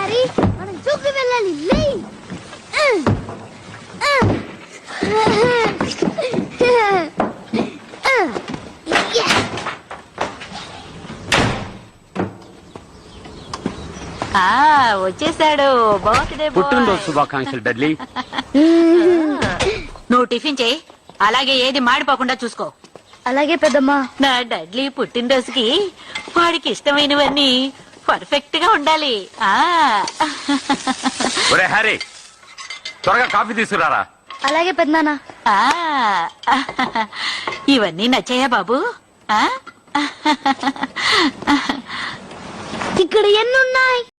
Harry, మనం జూకి వెళ్ళాలి. లే. వచ్చేసాడు. పుట్టినరోజు శుభాకాంక్షలు డడ్లీ. నువ్వు టిఫిన్ చేయి, అలాగే ఏది మాడిపోకుండా చూసుకో. అలాగే పెద్దమ్మా. నా డడ్లీ పుట్టినరోజుకి వాడికి ఇష్టమైనవన్నీ పర్ఫెక్ట్ గా ఉండాలి. ఒరే హ్యారీ, త్వరగా కాఫీ తీసుకురారా. అలాగే పెద్దనాన్న. ఇవన్నీ నచ్చాయా బాబు? ఇక్కడ ఎన్నున్నాయి?